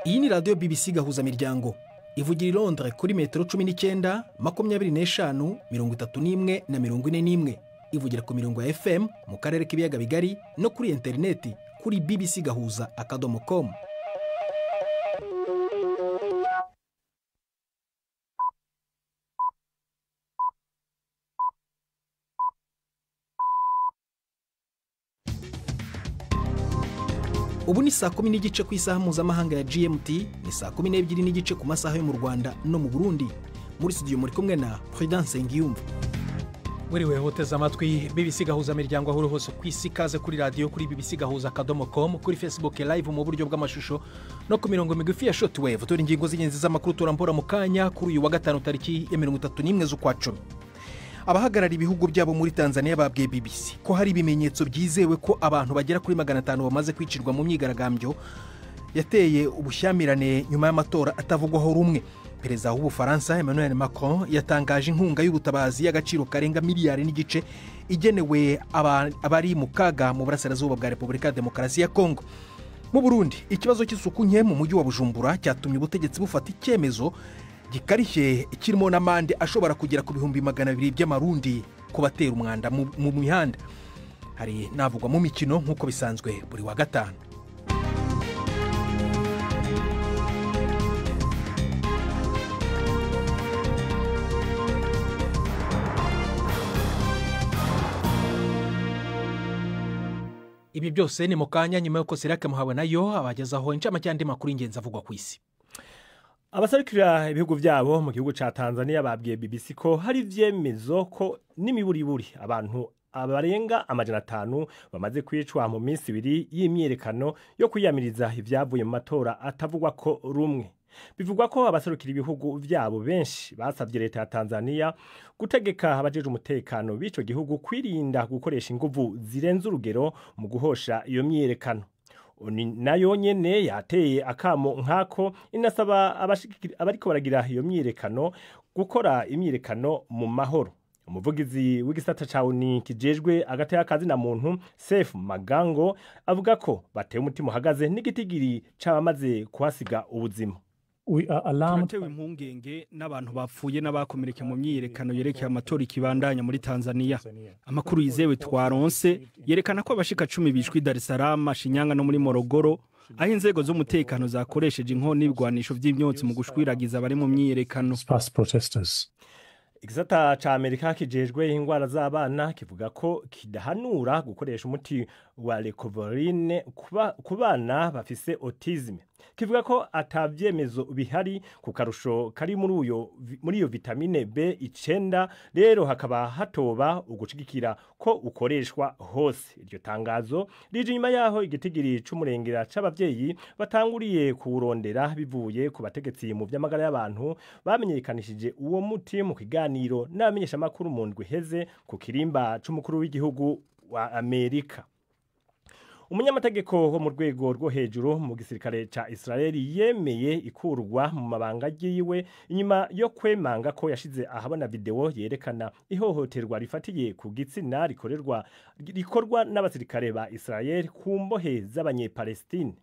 Iyi ni radiyo BBC gahuza miryango ivugira i Londres kuri metero 19, 25, 31 na 41. Ivugira ku mirongo ya FM mu karere k'ibiyaga bigari no kuri interineti kuri bbcgahuza.com. Ubu ni saa 10 n'igice ku isaha mpuzamahanga ya GMT, ni saa 12 n'igice ku masaha yo mu Rwanda no mu Burundi. Muri studio muri kumwe na Prudence Ngiyumva. Wiriwe hoteza amatwi BBC gahuza miryango aho hose ku isi, kaze kuri radio kuri bbcgahuza.com, kuri Facebook live mu buryo bw'amashusho no ku mirongo migufi ya shortwave. Turi ingingo z'ingenzi z'amakuru turambura mu kanya kuri uyu wa gatanu tariki ya 31 z'ukwa 10. Abahagarara ibihugu byabo muri Tanzania babwiye BBC ko hari ibimenyetso byizewe ko abantu bagera kuri 500 bamaze kwicirwa mu myigaragambyo yateye ubushyamirane nyuma y'amatora atavugwaho rumwe. Perezida w'Ubufaransa Emmanuel Macron yatangaje inkunga y'ubutabazi y'agaciro karenga miliyari n'igice igenewe abari mu kaga mu burasirazuba bwa Repubulika ya Demokarasi ya Kongo. Mu Burundi, ikibazo cy'isuku nke mu mujyi wa Bujumbura cyatumye ubutegetsi bufata icyemezo gikarishye kirimo n'amande ashobora kugera ku 200,000 by'amarundi ku batera umwanda mu mihanda. Hari navugwa mu mikino nk'uko bisanzwe buri wa gatanu. Ibi byose ni mukanya nyuma yuko Sirake Muhawe nayo abagezaho incamake y'andi makuru ingenzi avugwa ku isi. Abasarikira ibihugu byabo mu gihugu ca Tanzania babwiye BBC ko hari vyemezo ko n'imiburiburi abantu abarenga 500 bamaze kwicwa mu minsi 2 y'imyerekano yo kwiyamiriza ivyavuye mu matora atavugwa ko rumwe. Bivugwa ko abasarikira ibihugu byabo benshi basavye leta ya Tanzania gutegeka abajeje umutekano b'ico gihugu kwirinda gukoresha inguvu zirenze urugero mu guhosha iyo myerekano. Nayo nyene yateye akamo nkako inasaba abariko baragira iyo myirekano gukora imyirekano mu mahoro. Umuvugizi w'igisata ca ONU kijejwe agateka kazi na muntu Seif Magango avuga ko bateye umutima uhagaze n'igitigiri c'abamaze kuhasiga ubuzima. Turatewe impungenge n'abantu bapfuye n'abakomereka mu myiyerekano yerekeye amatora ikibandanya muri Tanzania. Amakuru yizewe twaronse yerekana ko abashika 10 bishwe Dar es Salaam, Shinyanga no muri Morogoro, aho inzego z'umutekano zakoresheje inkoni n'ibigwanisho vy'imyotsi mu gushwiragiza abari mu myiyerekano. Igisata ca Amerika kijejwe ingwara z'abana kivuga ko kidahanura gukoresha umuti wa Leucovorin ku bana bafise autism. Kivuga ko atavyemezo bihari ku karusho kari muri iyo vitamine B9, rero hakaba hatoba ugucigikira ko ukoreshwa hose. Iryo tangazo rije nyuma yaho igitigiri c'umurengera c'abavyeyi batanguriye kuwurondera bivuye ku bategetsi mu vy'amagara y'abantu bamenyekanishije uwo muti mu kiganiro n'abamenyesha makuru mu ndwi heze ku kirimba c'umukuru w'igihugu wa Amerika. Umunyamategeko wo mu rwego rwo hejuru mu gisirikare ca Israeli yemeye ikurwa mu mabanga yiwe inyuma yo kwemanga ko yashize ahabona video yerekana ihohoterwa rifatiye ku gitsina rikorwa n'abasirikare ba Israeli ku mbohe z'abanyepalestine.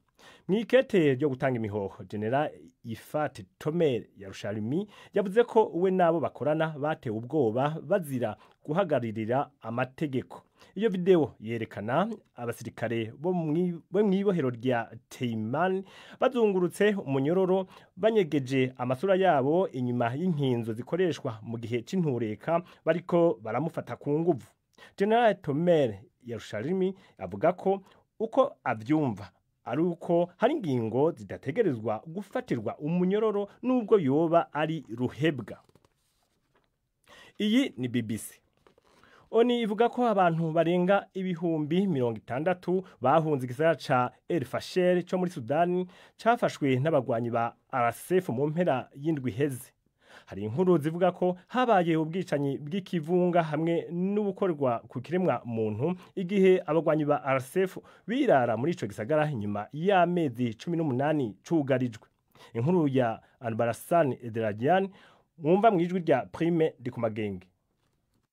Mwikete ryo gutanga imihoho, General Ifat Tomer Yerushalmi yavuze ko we nabo bakorana batewe ubwoba bazira guhagaririra amategeko. Iyo video yerekana abasirikare bo mwibohero rya Teiman bazungurutse umunyororo banyegeje amasura yabo inyuma y'inkinzo zikoreshwa mu gihe c'intureka bariko baramufata ku nguvu. General Tomer Yerushalmi avuga ko uko avyumva ari uko hari ingingo zidategerezwa gufatirwa umunyororo nubwo yoba ari ruhebwa. Iyi ni BBC. Oni ivuga ko abantu barenga ibihumbi 60 bahunze igisagara ca El Fasher cyo muri Sudani cafashwe n'abagwanyi ba RSF mu mpera y'indwi heze. Hari inkuru zivuga ko habaye ubwicanyi bw'ikivunga hamwe n'ubukorwa ku kiremwa muntu igihe abagwanyi ba RSF birara muri ico gisagara nyuma y'amezi 18 cugarijwe. Inkuru ya Albarasan Edradian mwumva mwijwi rya Prime Ndikumagenge.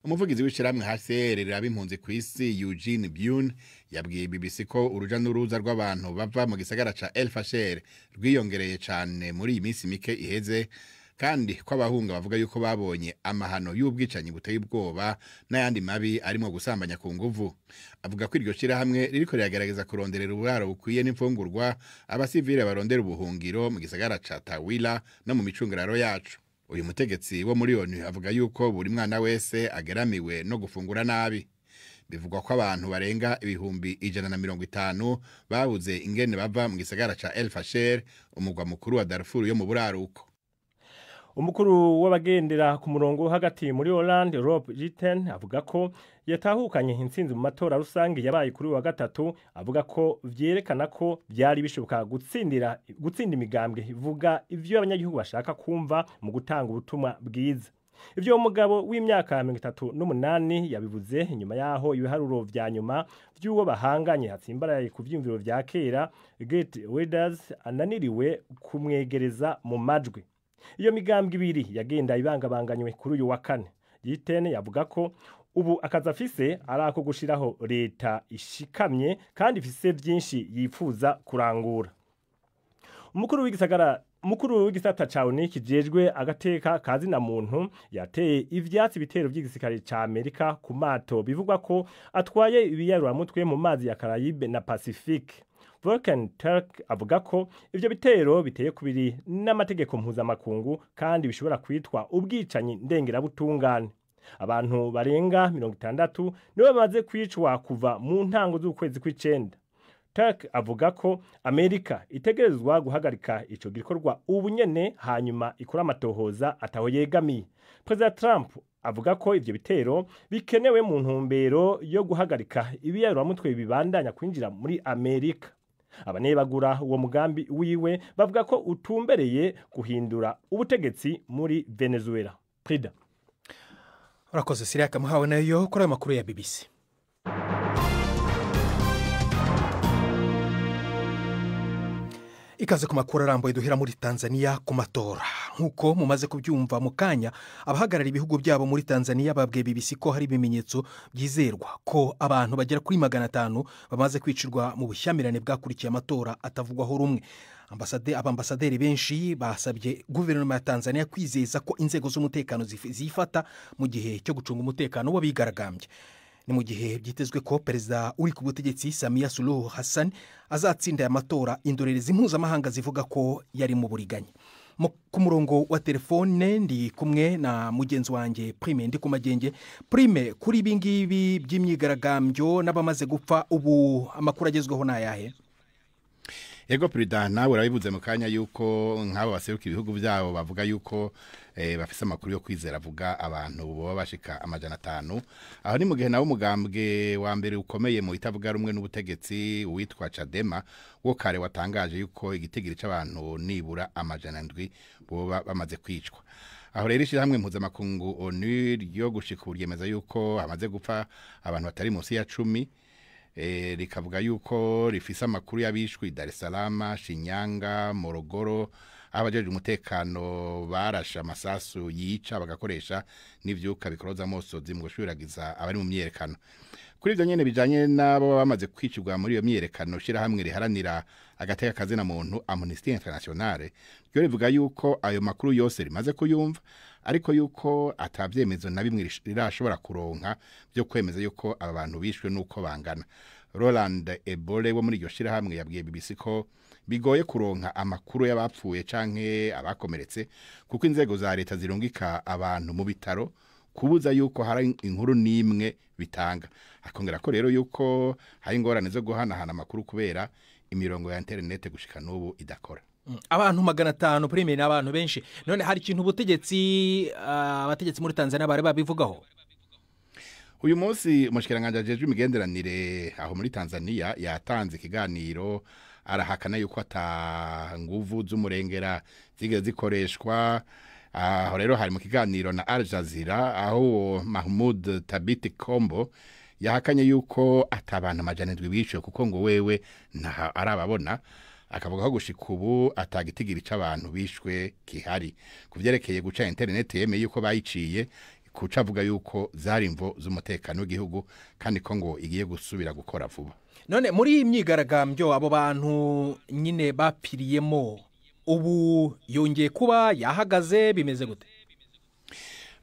umuvugizi w'ishiramwe HCR rirabimpunzi ku isi Eugene Bune yabwiye BBC ko uruja n'uruza rw'abantu bava mu gisagara ca El Fasher rwiyongereye cyane muri iyi minsi mike iheze kandi ko abahunga bavuga yuko babonye amahano y'ubwicanyi buteye ubwoba n'ayandi mabi arimo gusambanya ku nguvu. Avuga ko iryo shirahamwe ririko riragerageza kuronderera uburaro bukwiye n'imfungurwa abasivile barondera ubuhungiro mu gisagara ca Tawila no mu micungararo yacu. Uyu mutegetsi wo muri ONU avuga yuko buri mwana wese ageramiwe no gufungura nabi. Bivugwa ko abantu barenga ibihumbi 150 babuze ingene bava mu gisagara ca El Fasher, umugwa mukuru wa Darfur yo mu buraruko. Umukuru w'abagendera ku murongo hagati muri Hollande Rob Jetten avuga ko yatahukanye intsinzi mu matora rusange yabaye kuri wa gatatu, avuga ko vyerekana ko byari bishoboka gutsinda imigambwe ivuga ivyo abanyagihugu bashaka kumva mu gutanga ubutumwa bwiza. Ivyo umugabo w'imyaka 38 yabivuze inyuma yaho ibiharuro vya nyuma vy'uwo bahanganye hatsimbaraye ku vyimviro vya kera Geert Wilders ananiriwe kumwegereza mu majwi. Iyo migambwe ibiri yagenda ibangabanganywe kuri uyu wa kane. Jetten yavuga ko ubu akazi afise ari ako gushiraho leta ishikamye kandi ifise vyinshi yifuza kurangura. Umukuru w'igisata ca ONU kijejwe agateka kazi na muntu yateye ivyatsi bitero vy'igisirikare ca Amerika ku mato bivugwa ko atwaye ibiyaruramutwe mu mazi ya Caraïbe na Pacifique. Volker Turk avuga ko ivyo bitero biteye kubiri n'amategeko mpuzamakungu kandi bishobora kwitwa ubwicanyi ndengerabutungane. Abantu barenga 60 nibo bamaze kwicwa kuva mu ntango z'ukwezi kw'icenda. Turk avuga ko Amerika itegerezwa guhagarika ico gikorwa ubu nyene hanyuma ikora amatohoza ataho yegamiye. President Trump avuga ko ivyo bitero bikenewe mu ntumbero yo guhagarika ibiyaruramutwe bibandanya kwinjira muri Amerika. Abanebagura uwo mugambi wiwe bavuga ko utumbereye guhindura ubutegetsi muri Venezuela. Prida. Urakoze Siriaka muhawe nayo kuri amakuru ya BBC. Ikaze ku makuru arambuye duhera muri Tanzania ku matora. Nkuko mumaze kubyumva mu kanya, abahagarara ibihugu byabo muri Tanzania babwiye BBC ko hari ibimenyetso byizerwa ko abantu bagera kuri 500 bamaze kwicirwa mu bushyamirane bwakurikiye amatora atavugwaho rumwe. Abambasaderi benshi basabye guverinoma ya Tanzania kwizeza ko inzego z'umutekano zifata mu gihe cyo gucunga umutekano w'abigaragambye. Ni mu gihe byitezwe ko perezida uri ku butegetsi Samia Suluhu Hassan azatsinda aya matora, indorerezi mpuzamahanga zivuga ko yari mu buriganya. Ku murongo wa telefone ndi kumwe na mugenzi wanjye Prime Ndikumagenge. Prime, kuri ibingibi by'imyigaragambyo n'abamaze gupfa ubu amakuru agezweho nayahe? Ego Prida, nawe urabivuze mu kanya yuko nk'abo baseruka ibihugu byabo bavuga yuko bafise amakuru yo kwizera avuga abantu bo bashika 500. Aho ni mu gihe nawo umugambwe wa mbere ukomeye mu itavuga rumwe n'ubutegetsi witwa Chadema wo kare watangaje yuko igitigiri c'abantu nibura 700 bo bamaze kwicwa. Aho rero ishyirahamwe mpuzamakungu ONU yo gushika uryemeza yuko hamaze gupfa abantu batari munsi ya 10. Rikavuga yuko rifise amakuru y'abishwe Dar es Salaam, Shinyanga, Morogoro, abajeje umutekano barasha amasasu yica bagakoresha n'ivyuka bikoroza amosozi mu gushwiragiza abari mu myerekano. Kuri ivyo nyene bijanye nabo bamaze kwicirwa muri iyo myerekano, shirahamwe riharanira agateka kazi na muntu Amnesty International ryo rivuga yuko ayo makuru yose rimaze kuyumva, ariko yuko atavyemezo na bimwe rirashobora kuronka byo kwemeza yuko aba bantu bishwe nuko bangana. Roland Ebole wo muri iryo shirahamwe yabwiye BBC ko bigoye kuronka amakuru y'abapfuye canke abakomeretse kuko inzego za leta zirungika abantu mu bitaro kubuza yuko hari inkuru nimwe bitanga. Akongera ko rero yuko hari ingorane zo guhanahana amakuru kubera imirongo ya internet gushika n'ubu idakora. Abantu 500 Prime n'abantu benshi. None hari ikintu abategetsi muri Tanzania bari babivugaho? Uyu munsi umushikiranganje ajejwe imigenderanire aho muri Tanzania yatanze ikiganiro arahakana yuko ata nguvu z'umurengera zigeze zikoreshwa. Aho rero hari mu kiganiro na Al Jazeera aho Mahmoud Thabit Kombo yahakanye yuko atabantu 700 bishwe kuko ngo wewe nta arababona. Akavuga ko gushika ubu atagitigiri c'abantu bishwe kihari. Kuvyerekeye guca internet yemeye yuko bayiciye kucavuga yuko zari imvo z'umutekano w'igihugu kandi ko ngo igiye gusubira gukora vuba. None muri iyi myigaragambyo abo bantu nyine bapiriyemo ubu yongeye kuba yahagaze bimeze gute?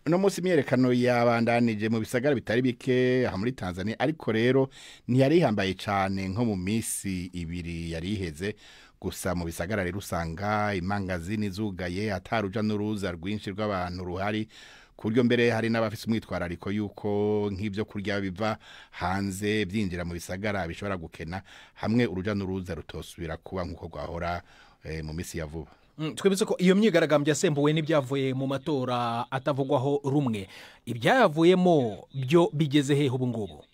Uno munsi imyerekano yabandanije mu bisagara bitari bike aha muri Tanzania, ariko rero ntiyari ihambaye cyane nko mu minsi ibiri yari iheze. Gusa mu bisagara rero usanga imangazini zugaye, ataruja n'uruza rwinshi rw'abantu ruhari, kuryo mbere hari n'abafise umwitwarariko yuko nk'ibyo kurya biva hanze byinjira mu bisagara bishobora gukena, hamwe uruja n'uruza rutosubira kuba nk'uko gwahora mu minsi ya vuba. Twebise ko iyo myigaragambyo yasembuwe n'ibyavuye mu matora atavugwaho rumwe, ibyayavuyemo byo bigeze hehe ubu ngubu?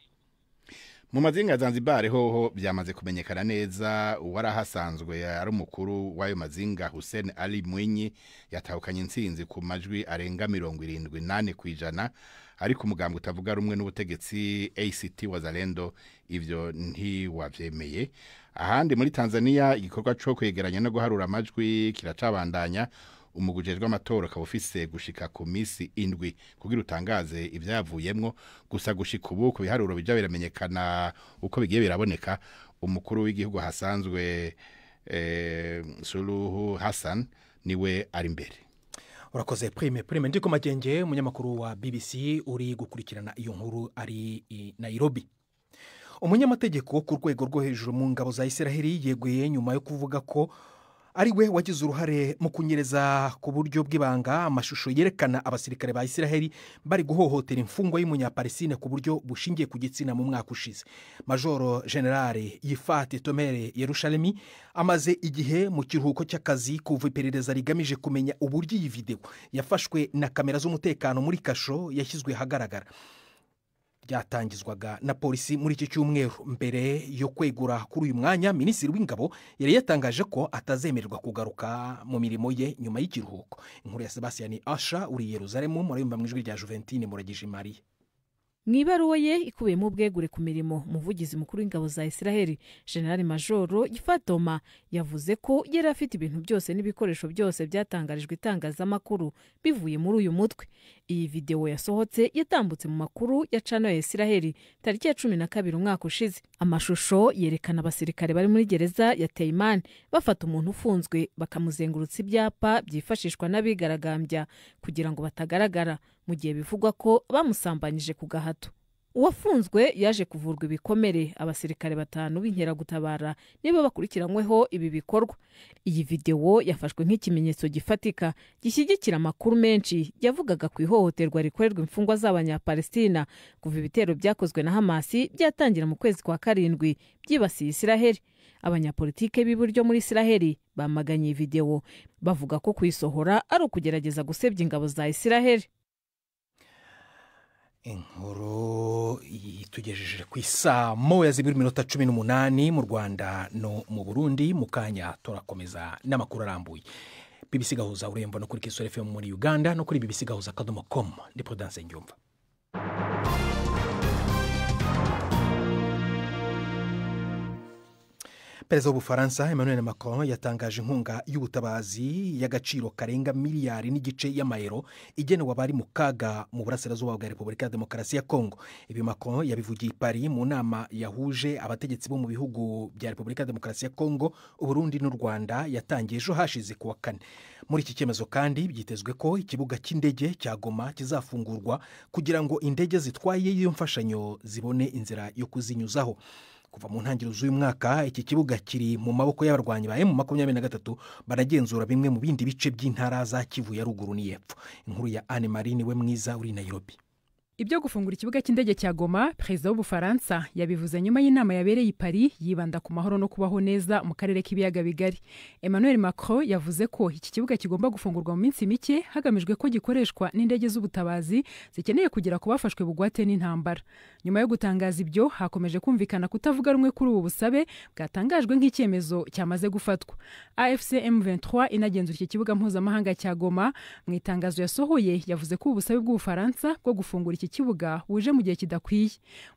Mu mazinga ya Zanzibar hoho byamaze kumenyekana neza. Uwarahasanzwe ari umukuru w'ayo mazinga Hussein Ali Mwinyi yatahukanye intsinzi ku majwi arenga 78%, ariko umugambwe utavuga rumwe n'ubutegetsi ACT Wazalendo ivyo ntiwavyemeye. Ahandi muri Tanzania igikorwa cyo kwegeranya no guharura amajwi kiracabandanya. Umugujejwe amatora kabufise gushika ku misi 7 kugira utangaze ivyavuyemwo. Gusa gushika ubu ku biharuro bija biramenyekana uko bigiye biraboneka, umukuru w'igihugu hasanzwe Suluhu Hassan niwe ari imbere. Urakoze Prime ndiko Magenge, umunyamakuru wa BBC uri gukurikirana iyo nkuru ari i Nairobi. Umunyamategeko ku rwego rwo hejuru mu ngabo za Israeli yeguye nyuma yo kuvuga ko ari we wagize uruhare mu kunyereza ku buryo bw'ibanga amashusho yerekana abasirikare ba Israeli bari guhohotera imfungwa y'umunyapalestine ku buryo bushingiye ku gitsina mu mwaka ushize. Majoro General Yifat Tomere Yerushalemi amaze igihe mu kiruhuko cy'akazi kuva iperereza rigamije kumenya uburyo iyi video yafashwe na kamera z'umutekano muri kasho yashyizwe hagaragara. Ryatangizwaga na polisi muri iki cyumweru. Mbere yo kwegura kuri uyu mwanya, Minisitiri w'Ingabo yari yatangaje ko atazemererwa kugaruka mu mirimo ye nyuma y'ikiruhuko. Inkuru ya Sebastian Asha uri Yerusalemu muri ijwi rya Juventine Muragije Marie. Mwibaruwa ye ikubiyemo ubwegure ku mirimo, umuvugizi mukuru w'ingabo za Israeli General Majoro Yifatoma yavuze ko yari afite ibintu byose n'ibikoresho byose byatangarijwe itangazamakuru bivuye muri uyu mutwe. Iyi video yasohotse yatambutse mu makuru ya channel ya Israeli tariki ya 12 umwaka ushize. Amashusho yerekana abasirikare bari muri gereza ya Teiman bafata umuntu ufunzwe bakamuzengurutsa ibyapa byifashishwa n'abigaragambya kugira ngo batagaragara, mu gihe bivugwa ko bamusambanyije ku gahato. Uwafunzwe yaje kuvurwa ibikomere. Abasirikare 5 b'inkeragutabara nibo bakurikiranyweho ibi bikorwa. Iyi video yafashwe nk'ikimenyetso gifatika gishyigikira amakuru menshi yavugaga ku ihohoterwa rikorerwa imfungwa z'abanyapalestina kuva ibitero byakozwe na Hamas byatangira mu kwezi kwa 7 byibasiye Israeli. Abanyapolitike b'iburyo muri Israeli bamaganye iyi video bavuga ko kuyisohora ari ukugerageza gusebya ingabo za Israeli. Inkuru tugejeje ku isaa 1:18 mu Rwanda no mu Burundi. Mu kanya turakomeza n'amakuru arambuye. BBC Gahuza urembo no kuri Kiss FM muri Uganda no kuri bbcgahuza.com. Ndi Prudence Njumva. Perezida w'Ubufaransa Emmanuel Macron yatangaje inkunga y'ubutabazi y'agaciro karenga miliyari n'igice y'amayero igenewe abari mu kaga mu burasirazuba bwa Repubulika ya Demokarasi ya Kongo. Ibi Macron yabivugiye i Paris mu nama yahuje abategetsi bo mu bihugu bya Repubulika ya Demokarasi ya Kongo, Uburundi n'u Rwanda yatangiye ejo hashize ku wa 4. Muri iki cyemezo kandi byitezwe ko ikibuga cy'indege cya Goma kizafungurwa kugira ngo indege zitwaye iyo mfashanyo zibone inzira yo kuzinyuzaho. Kuva mu ntangiriro z'uyu mwaka iki kibuga kiri mu maboko y'abarwanyi ba M23 baragenzura bimwe mu bindi bice by'intara za Kivu ya ruguru n'Yepfo. Inkuru ya Anne Marine we mwiza uri Nairobi. Ibyo gufungura ikibuga cy'indege cya Goma, Perezida w'Ubufaransa yabivuze nyuma y'inama yabereye i Paris yibanda ku mahoro no kubaho neza mu karere k'ibiyaga bigari. Emmanuel Macron yavuze ko iki kibuga kigomba gufungurwa mu minsi mike hagamijwe ko gikoreshwa n'indege z'ubutabazi zikeneye kugera ku bafashwe bugwate n'intambara. Nyuma yo gutangaza ibyo, hakomeje kumvikana kutavuga rumwe kuri ubu busabe bwatangajwe nk'icyemezo cyamaze gufatwa. AFC M23 inagenzura iki kibuga mpuzamahanga cya Goma mu itangazo yasohoye yavuze ko ubusabe bw'Ubufaransa bwo gufungura iki iki kibuga buje mu gihe kidakwiye.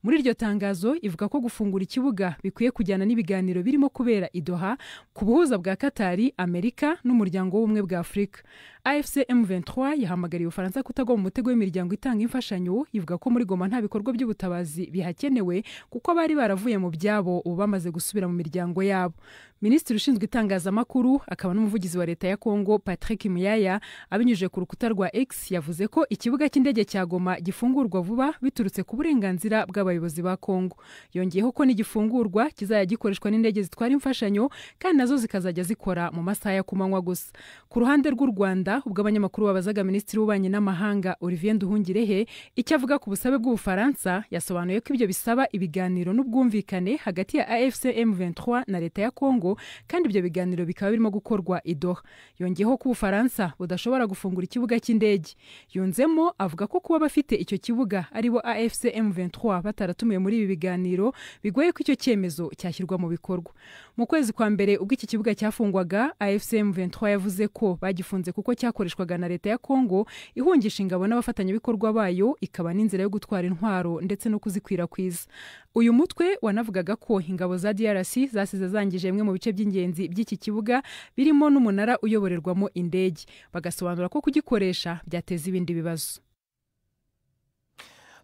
Muri iryo tangazo ivuga ko gufungura ikibuga bikwiye kujyana n'ibiganiro birimo kubera i Doha ku buhuza bwa Katari, Amerika n'umuryango w'ubumwe bwa Afurika. AFC M23 yahamagariye Ufaransa kutagwa mu mutego w'imiryango itanga imfashanyo, ivuga ko muri Goma nta bikorwa by'ubutabazi bihakenewe kuko bari baravuye mu byabo ubu bamaze gusubira mu miryango yabo. Minisitiri ushinzwe itangazamakuru akaba n'umuvugizi wa leta ya Kongo Patrick Muyaya abinyujije ku rukuta rwa X yavuze ko ikibuga cy'indege cya Goma gifungurwa vuba biturutse ku burenganzira bw'abayobozi ba Kongo. Yongeyeho ko n'igifungurwa kizajya gikoreshwa n'indege zitwara imfashanyo kandi nazo zikazajya zikora mu masaha ya kumanywa gusa. Ku ruhande rw'u Rwanda ubwo abanyamakuru babazaga Minisitiri w'Ububanyi n'Amahanga Olivier Nduhungirehe icyo avuga ku busabe bw'Ubufaransa, yasobanuye ko ibyo bisaba ibiganiro n'ubwumvikane hagati ya AFC M23 na leta ya Kongo kandi ibyo biganiro bikaba birimo gukorwa i Doha. Yongeyeho ko Ubufaransa budashobora gufungura ikibuga cy'indege. Yunzemo avuga ko kuba bafite icyo kibuga aribo AFC M23 bataratumiye muri ibi biganiro bigoye ko icyo cyemezo cyashyirwa mu bikorwa. Mu kwezi kwa mbere ubwo iki kibuga cyafungwaga, AFC M23 yavuze ko bagifunze kuko cyakoreshwaga na leta ya Kongo ihungisha ingabo n'abafatanyabikorwa bayo, ikaba n'inzira yo gutwara intwaro ndetse no kuzikwirakwiza. Uyu mutwe wanavugaga ko ingabo za DRC zasize zangije bimwe mu bice by'ingenzi by'iki kibuga birimo n'umunara uyoborerwamo indege, bagasobanura ko kugikoresha byateza ibindi bibazo.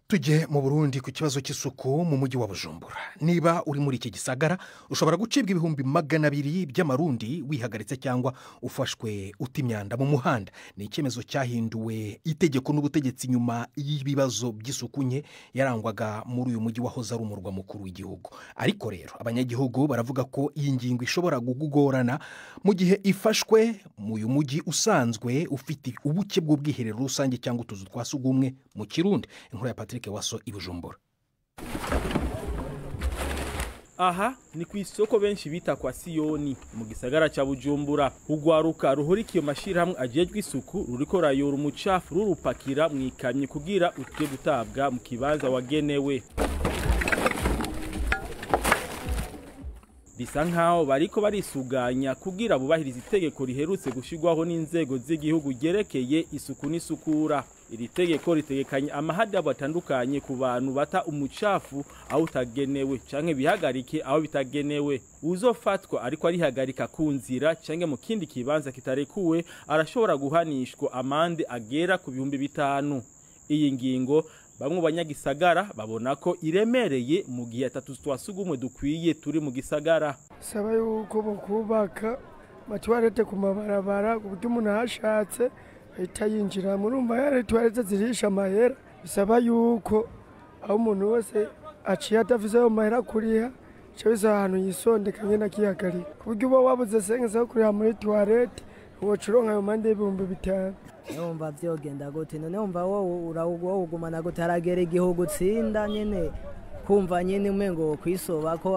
Tujye mu Burundi ku kibazo cy'isuku mu mujyi wa Bujumbura. Niba uri muri iki gisagara ushobora gucibwa ibihumbi 200 by'amarundi wihagaritse cyangwa ufashwe uta imyanda mu muhanda. Ni icyemezo cyahinduwe itegeko n'ubutegetsi nyuma y'ibibazo by'isuku nke yarangwaga muri uyu mujyi wahoze ari umurwa mukuru w'igihugu. Ariko rero abanyagihugu baravuga ko iyi ngingo ishobora kugorana mu gihe ifashwe mu uyu mujyi usanzwe ufite ubuke bw'ubwiherero rusange cyangwa utuzu twa sugumwe mu Kirundi. Inkuru ya Patrick Waso i Bujumbura. Aha ni ku isoko benshi bita kwa Siyoni mu gisagara cya Bujumbura. Ugwaruka ruhurikiye mashirahamwe ajejwe isuku ruriko rayora umucafu rurupakira mu ikamyo kugira utwe gutabwa mu kibanza wagenewe. Bisa nkaho bariko barisuganya kugira bubahiriza itegeko riherutse gushigwaho n'inzego z'igihugu gerekeye isuku n'isukura. Iri tegeko ritegekanye amahadabu atandukanye ku bantu bata umucafu aho utagenewe canke bihagarike aho bitagenewe. Uzofatwa ariko arihagarika ku nzira canke mu kindi kibanza kitarekuwe arashobora guhanishwa amande agera ku 5,000. Iyi ngingo bamwe banyagisagara babona ko iremereye mu gihe atatu twasugumwe dukwiye turi mu gisagara. Saba yuko bakubaka matwarete ku mabarabara kuburyo umuntu hashatse ahita yinjira murumva yare twarete zirisha amahera. Bisaba yuko aho umuntu wese aciye atavuze ayo mahera kuriha cyo bisa ahantu yisondekanye nakihagarika kuburyo uba wabuze sengeza kuriha muri twarete uwo curonka ayo mande y'ibihumbi 5. Numva byogenda gute none umva wowe urawugumana gutaragera igihugu tsinda nyene kumva nyene umengo kwisoba ko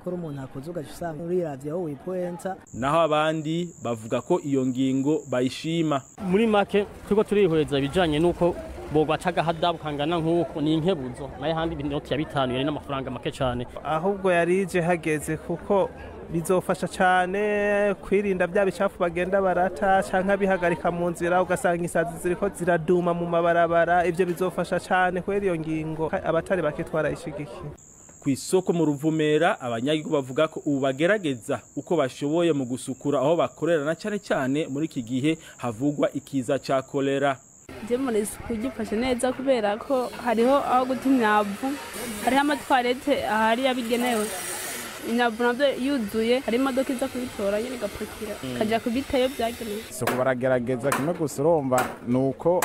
umuntu akuzuga usanga uriravye aho wipoenta. Naho abandi bavuga ko iyo ngingo bayishima. Muri make twiko turihweza ibijanye nuko bogwacaga hadabu kangana nkuko ni inkebuzo naye handi binoti ya 5 yari n'amafaranga make cyane. Ahubwo yarije hageze kuko bizofasha cyane kwirinda bya bicafu bagenda barata canka bihagarika mu nzira ugasanga isazi ziriko ziraduma mu mabarabara. Ivyo bizofasha cyane kweri iyo ngingo abatari bake twarayishigikiye. Ku isoko mu Ruvumera abanyagihugu bavuga ko ubu bagerageza uko bashoboye mu gusukura aho bakorera na cyane muri iki gihe havugwa ikiza ca kolera. Muri isuku gifashe neza kubera ko hariho aho guta imyavu, hariho amatwarete ahari yabigenewe. Imyavu nabyo yuzuye hari imodoka iza kubitora nyine igapakira kajya kubitayo byagenewe. Isuku baragerageza kimwe gusa urumva nuko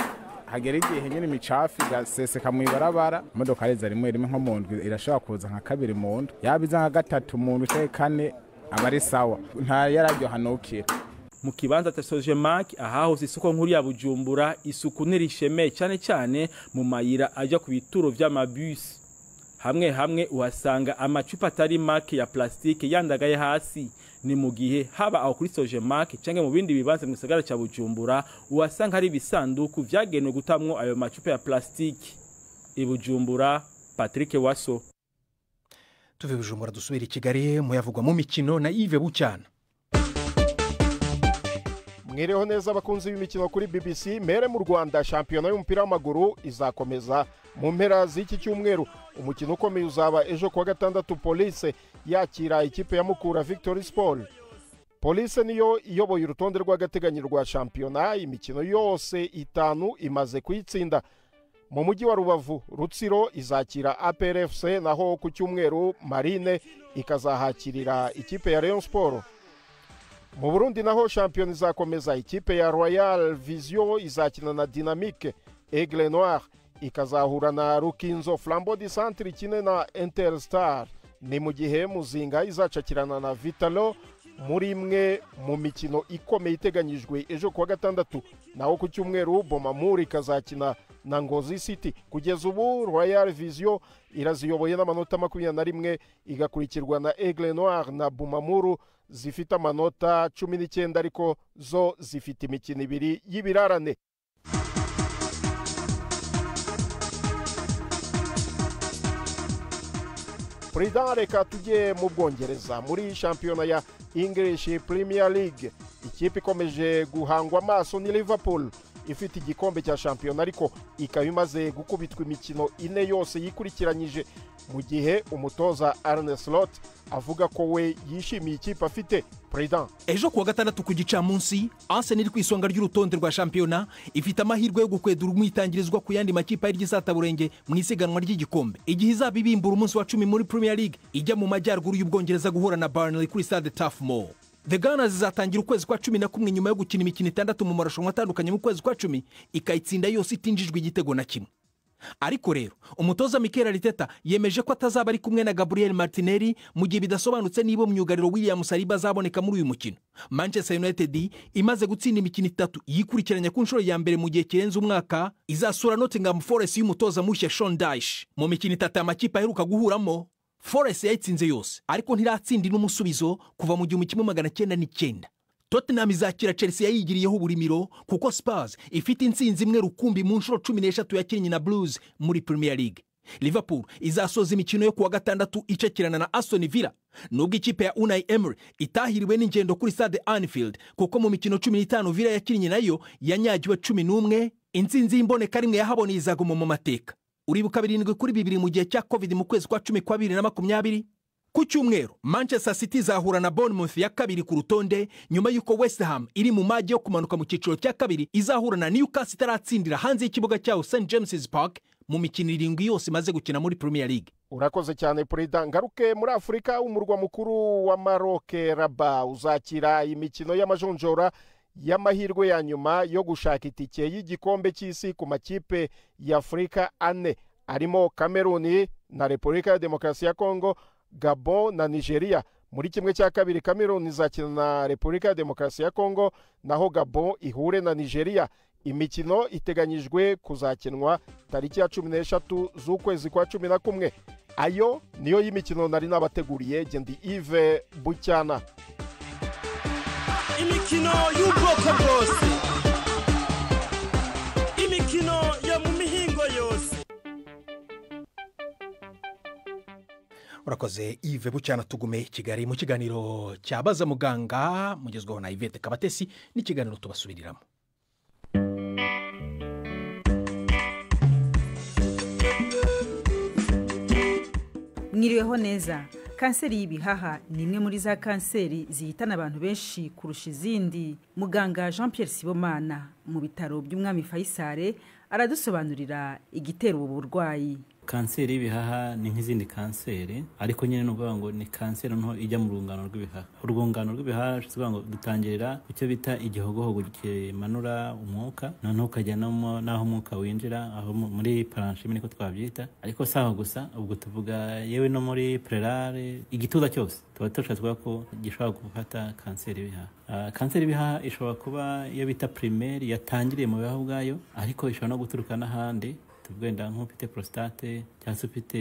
hagera igihe nyine imicafu igaseseka mu ibarabara. Imodoka reza rimwe nko mu ndwi irashobora kuza nka 2 mu ndwi, yabiza nka 3 mu ndwi cyangwa 4 abari sawa nta yararyo hanukira. Mu kibanza cya Sojemak ahahose isoko nkuru ya Bujumbura isuku nirishemeye cyane mu mayira ajya ku bituro vy'amabus. Hamwe uhasanga amacupa atari make ya plastike yandagaye hasi. Ni mu gihe haba aho kuri Sojemak canke mu bindi bibanza mu gisagara cya Bujumbura uhasanga hari bisanduku vyagenewe gutamwo ayo macupa ya plastike. I Bujumbura, Patrick Waso. Tuve Bujumbura dusubira i Kigali muyavugwa mu mikino na Yves Bucyana. mwireho neza abakunzi b'imikino kuri BBC. Mere mu Rwanda shampiyona y'umupira w'amaguru izakomeza mu mpera z'iki cyumweru. Umukino ukomeye uzaba ejo kuwa gatandatu Police yakira ikipe ya Mukura Victory Sport. Police niyo iyoboye urutonde rw'agateganyo rwa shampiyona, imikino yose itanu imaze kuyitsinda. Mu mujyi wa Rubavu Rutsiro izakira APR FC, naho ku cyumweru Marine ikazahakirira ikipe ya Rayon Sport. Mu Burundi naho shampiyona izakomeza, ikipe ya Royal Vision izakina na Dynamique, Aigle Noir ikazahura na Rukinzo, Flambeau du Centre ikine na Interstar. Ni mu gihe Muzinga izacakirana na Vitalo muri imwe mu mikino ikomeye iteganyijwe ejo kuwa gatandatu. Naho ku cyumweru Bomamuri ikazakina na Ngozi City. Kugeza ubu Royal Vision iraziyoboye n'amanota 21, igakurikirwa na Aigle Noir na Bomamuru zifite amanota 19, ariko zo zifite imikino 2 y'ibirarane. President, reka tujye mu Bwongereza muri shampiyona ya English Premier League. Ikipe ikomeje guhangwa amaso ni Liverpool, ifite igikombe cya shampiyona ariko ikaba imaze gukubitwa imikino 4 yose yikurikiranyije, mu gihe umutoza Arne Slot avuga ko we yishimiye ikipe afite. President, ejo kuwa gatandatu ku gicamunsi Arsenal ku isonga ry'urutonde rwa shampiyona ifite amahirwe yo gukwedura umwitangirizwa ku yandi makipe y'Igisataburenge mu isiganwa ry'igikombe, igihe izaba ibimbura umunsi wa 10 muri Premier League ijya mu majyaruguru y'Ubwongereza guhura na Burnley kuri Stade Turf Moor. The Gunners zatangira ukwezi kwa 11 nyuma yo gukina imikino 6 mu marushanwa atandukanye mu kwezi kwa 10 ikayitsinda yose itinjijwe igitego na kimwe. Ariko rero umutoza Mikel Arteta yemeje ko atazaba ari kumwe na Gabriel Martinelli mu gihe bidasobanutse niba myugariro William Saliba azaboneka muri uyu mukino. Manchester United imaze gutsinda imikino 3 yikurikiranya ku nshuro ya mbere mu gihe kirenze umwaka, izasura Nottingham Forest y'umutoza mushya Sean Dyche. Mu mikino 3 amakipe aheruka guhuramo Forest yayitsinze yose, ariko ntiratsinda n'umusubizo kuva mu 1999. Tottenham izakira Chelsea yayigiriyeho uburimiro kuko Spurs ifite intsinzi imwe rukumbi mu nshuro 13 yakinnye na Blues muri Premier League. Liverpool izasoza imikino yo kuwa gatandatu icakirana na Aston Villa, nubwo ikipe ya Unai Emery itahiriwe n'ingendo kuri Stade Anfield kuko mu mikino 15 Villa yakinnye nayo yanyagiwe 11, intsinzi y'imboneka rimwe yahaboneye izaguma mu mateka. Uribuka 7 kuri 2 mu gihe cya Covid mu kwezi kwa 10 kwa 2020. Ku cyumweru Manchester City zahura na Bournemouth ya kabiri ku rutonde, nyuma yuko West Ham iri mu maji yo kumanuka mu cyiciro cya kabiri izahura na Newcastle itaratsindira hanze y'ikibuga cyaho St James's Park mu mikino 7 yose imaze gukina muri Premier League. Urakoze cyane President. Ngaruke muri Afrika, umurwa mukuru wa Maroc Rabat uzakira imikino y'amajonjora y'amahirwe ya nyuma yo gushaka itike y'igikombe cy'isi ku makipe ya Afrika 4 arimo Cameroon na Repubulika ya Demokarasi ya Congo, Gabon na Nigeria. Muri kimwe cya kabiri Cameroon izakina na Repubulika ya Demokarasi ya Congo, naho Gabon ihure na Nigeria. Imikino iteganyijwe kuzakinwa tariki ya 13 z'ukwezi kwa 11. Ayo niyo y'imikino nari nabateguriye. Gendi Yves Bucyana. Imikino y'ubwoko bwose, imikino yo mu mihingo yose. Urakoze Yves Bucyana. Tugume Kigali mu kiganiro cyabaza muganga mugezweho na Yvette Kabatesi, n'ikiganiro tubasubiriramo. Mwiriweho neza. Kanseri y'ibihaha ni imwe muri za kanseri zihitana abantu benshi kurusha izindi. Muganga Jean Pierre Sibomana mu bitaro by'Umwami Faisal aradusobanurira igitera ubu burwayi. Kanseri y'ibihaha ni nk'izindi kanseri, ariko nyine n'ubwo ngo ni kanseri nto ijya mu rungano rw'ibihaha. Urungano rw'ibihaha ruvuga ngo dutangirira icyo bita igihogohogo kimanura umwuka, noneho ukajya naho umwuka winjira, aho muri paranchime niko twabyita. Ariko saho gusa, ubwo tuvuga yewe no muri pleural, igituza cyose tuba tuvuga ko gishobora gufata kanseri y'ibihaha. Kanseri y'ibihaha ishobora kuba iyo bita primaire, yatangiriye mu bihaha ubwayo, ariko ishobora no guturuka n'ahandi. Tugenda nk'ufite prostate cyangwa se ufite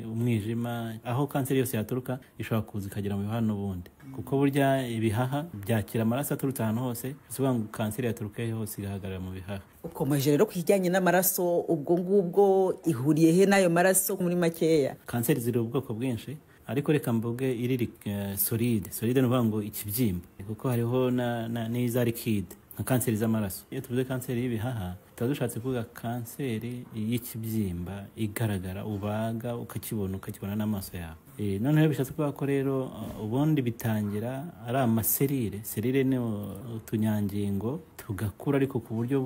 umwijima, aho kanseri yose yaturuka ishobora kuza ikagera mu bihaha n'ubundi, kuko burya ibihaha byakira amaraso aturutse ahantu hose. Bivuga ngo kanseri yaturuka hose igahagarara mu bihaha. Ukomeje rero kujyanye n'amaraso, ubwo ngubwo ihuriye he n'ayo maraso muri makeya? Kanseri ziri ubwoko bwinshi, ariko reka mvuge iri solide. Solide ni ukuvuga ngo ikibyimba, kuko hariho n'iza liquide nka kanseri z'amaraso. Iyo tuvuze kanseri y'ibihaha tuba dushatse kuvuga kanseri y'ikibyimba igaragara ubaga ukakibona n'amaso yawe. Noneho bishatse kuvuga ko rero ubundi bitangira ari amaserire ni utunyangingo tugakura ariko ku buryo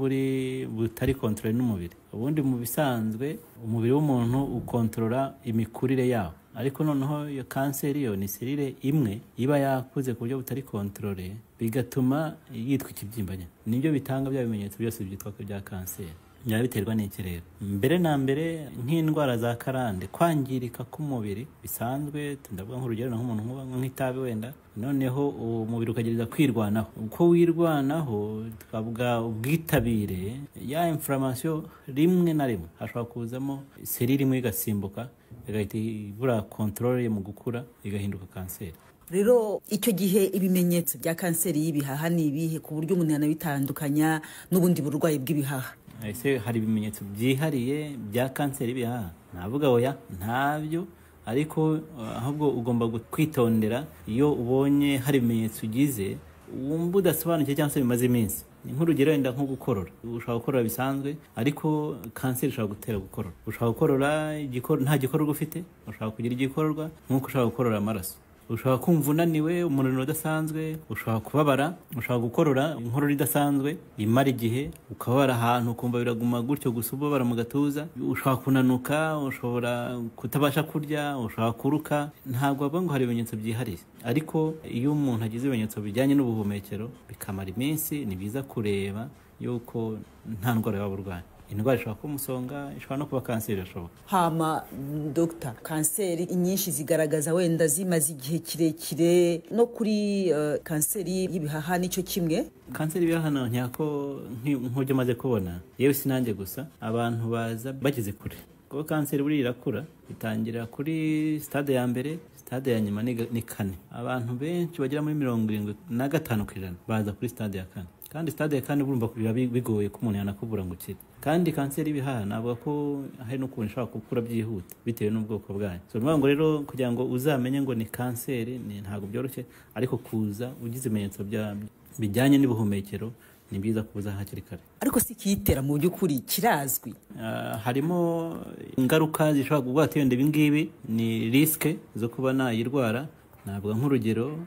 butari kontrole n'umubiri. Ubundi mu bisanzwe umubiri w'umuntu ukontorora imikurire yawo, ariko noneho iyo kanseri yo ni serire imwe iba yakuze ku buryo butari kontrole bigatuma yitwa ikibyimba. Nibyo bitanga bya bimenyetso byose byitwa ko bya kanseri. Byaba biterwa n'iki rero? Mbere na mbere nk'indwara za karande, kwangirika k'umubiri bisanzwe, ndavuga nk'urugero nk'umuntu nk'itabi wenda, noneho umubiri ukagereza kwirwanaho. Uko wirwanaho twavuga ubwitabire ya inflammation rimwe na rimwe hashobora kuzamo serire imwe igasimbuka igahita ibura control mu gukura igahinduka kanseri. Rero icyo gihe ibimenyetso bya kanseri y'ibihaha ni ibihe ku buryo umuntu yanabitandukanya n'ubundi burwayi bw'ibihaha? Ese hari ibimenyetso byihariye bya kanseri y'ibihaha? Navuga oya, ntabyo, ariko ahubwo ugomba kwitondera iyo ubonye hari ibimenyetso ugize wumva udasobanukiwe cyangwa se bimaze iminsi. Nk'urugero wenda nko gukorora, ushobora gukorora bisanzwe ariko kanseri ishobora gutera gukorora. Ushobora gukorora nta gikororwa ufite, ushobora kugira igikororwa nk'uko ushobora gukorora amaraso. Ushobora kumva unaniwe, umunaniro udasanzwe, ushobora kubabara, ushobora gukorora inkorora idasanzwe imara igihe, ukababara ahantu ukumva biraguma gutyo gusa ubabara mu gatuza, ushobora kunanuka, ushobora kutabasha kurya, ushobora kuruka. Ntabwo bavuga ngo hari ibimenyetso byihariye, ariko iyo umuntu agize ibimenyetso bijyanye n'ubuhumekero bikamara iminsi, ni byiza kureba yuko nta ndwara yaba urwaye. Indwara ishobora kuba umusonga, ishobora no kuba kanseri irashoboka. Hama Dr. kanseri inyinshi zigaragaza wenda zimaze igihe kirekire, no kuri kanseri y'ibihaha nicyo kimwe? Kanseri y'ibihaha ntako nk'ibyo maze kubona, yewe sinanjye gusa, abantu baza bageze kure. Kuko kanseri buri irakura, itangira kuri stade ya mbere, stade ya nyuma ni kane. Abantu benshi bagera muri 75% baza kuri stade ya kane. Kandi stade ya kane urumva kugira bigoye ko umuntu yanakubura ngo ukire. Kandi kanseri y'ibihaha navuga ko hari no kubona ishobora gukura byihuta bitewe n'ubwoko bwayo. So ngo rero kugira ngo uzamenye ngo ni kanseri ntabwo byoroshye, ariko kuza ugize ibimenyetso bijyanye n'ubuhumekero ni byiza kuza hakiri kare. Ariko si kiyitera mu by'ukuri kirazwi? Harimo ingaruka zishobora kugwata yende ibingibi, ni riske zo kuba nayirwara. Navuga nk'urugero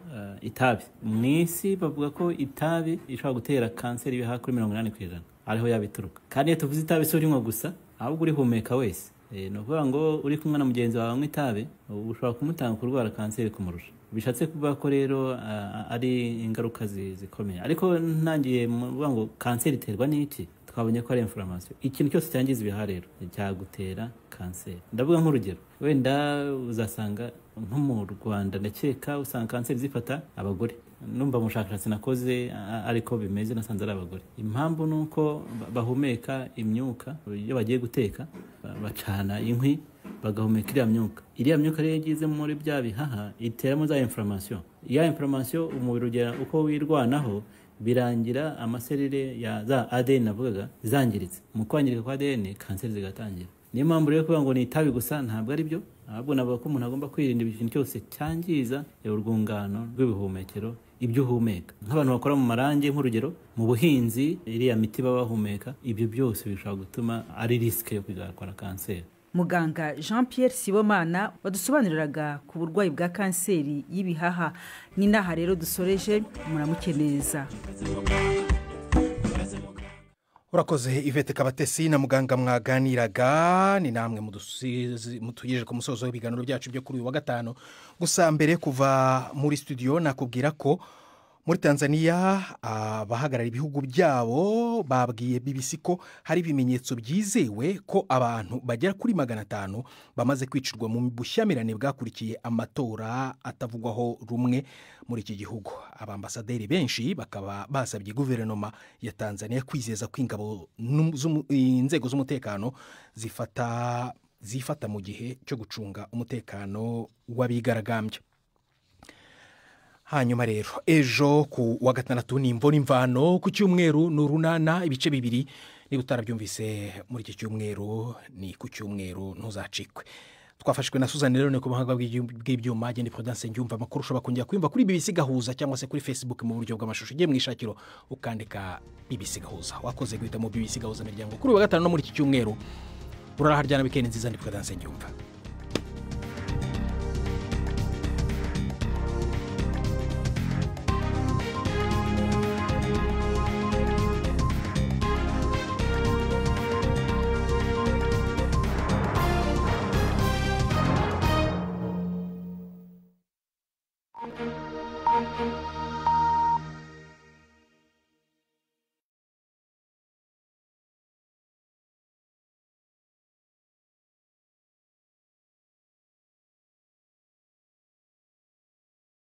itabi. Mu isi bavuga ko itabi ishobora gutera kanseri y'ibihaha kuri 80%, ariho yabituruka. Kandi iyo tuvuze itabi si urinywa gusa, ahubwo urihumeka wese. No kuvuga ngo uri kumwe na mugenzi wawe anywa itabi, ushobora kumutanga kurwara kanseri kumurusha. Bishatse kuvuga ko rero ari ingaruka zikomeye. Ariko ntangiye kuvuga ngo kanseri iterwa n'iki? Twabonye ko ari inflammation. Ikintu cyose cyangiza ibihaha rero cyagutera kanseri. Ndavuga nk'urugero, wenda uzasanga nko mu Rwanda ndakeka usanga kanseri zifata abagore. Numva mushakashatsi nakoze ariko bimeze nasanze ari abagore. Impamvu nuko bahumeka imyuka iyo bagiye guteka, bacana inkwi bagahumeka iriya myuka rero yagize muri bya bihaha iteramo za inflammation. Ya inflammation umubiri ugera uko wirwanaho birangira amaserire ya za ADN navugaga zangiritse. Mu kwangirika kwa ADN kanseri zigatangira. Niyo mpamvu rero kuvuga ngo ni itabi gusa ntabwo ari byo, ahubwo navuga ko umuntu agomba kwirinda ikintu cyose cyangiza urwungano rw'ibihumekero, ibyo uhumeka. Nk'abantu bakora mu marangi nk'urugero, mu buhinzi iriya miti baba bahumeka, ibyo byose bishobora gutuma ari riske yo kuzarwara kanseri. Muganga Jean-Pierre Sibomana wadusobanuriraga ku burwayi bwa kanseri y'ibihaha. Ni naha rero dusoreje, muramuke neza. Urakoze Yvette Kabatesi na muganga mwaganiraga. Ni namwe mutugejeje ku musozo w'ibiganiro byacu byo kuri uyu wa gatanu. Gusa mbere kuva muri studio nakubwira ko muri Tanzania abahagarara ibihugu byabo babwiye BBC ko hari ibimenyetso byizewe ko abantu bagera kuri 500 bamaze kwicirwa mu bushyamirane bwakurikiye amatora atavugwaho rumwe muri iki gihugu. Abambasaderi benshi bakaba basabye guverinoma ya Tanzania kwizeza ko ingabo inzego z'umutekano zifata mu gihe cyo gucunga umutekano w'abigaragambya. Hanyuma rero ejo ku wa gatandatu ni imvano ku cyumweru n'urunana ibice bibiri. Niba utarabyumvise muri iki cyumweru ni ku cyumweru ntuzacikwe. twafashwe na Suzanne rero ku buhanga bw'ibyuma agenda Prudence Njumva amakuru ushobora kongera kwimva kuri BBC Gahuza cyangwa se kuri Facebook mu buryo bw'amashusho ugiye mwishakiro ukandika BBC Gahuza wakoze guhita mu BBC Gahuza miryango kuri wa gatanu no muri iki cyumweru uraraharyana weekend nziza ndi Prudence Njumva. Thank you.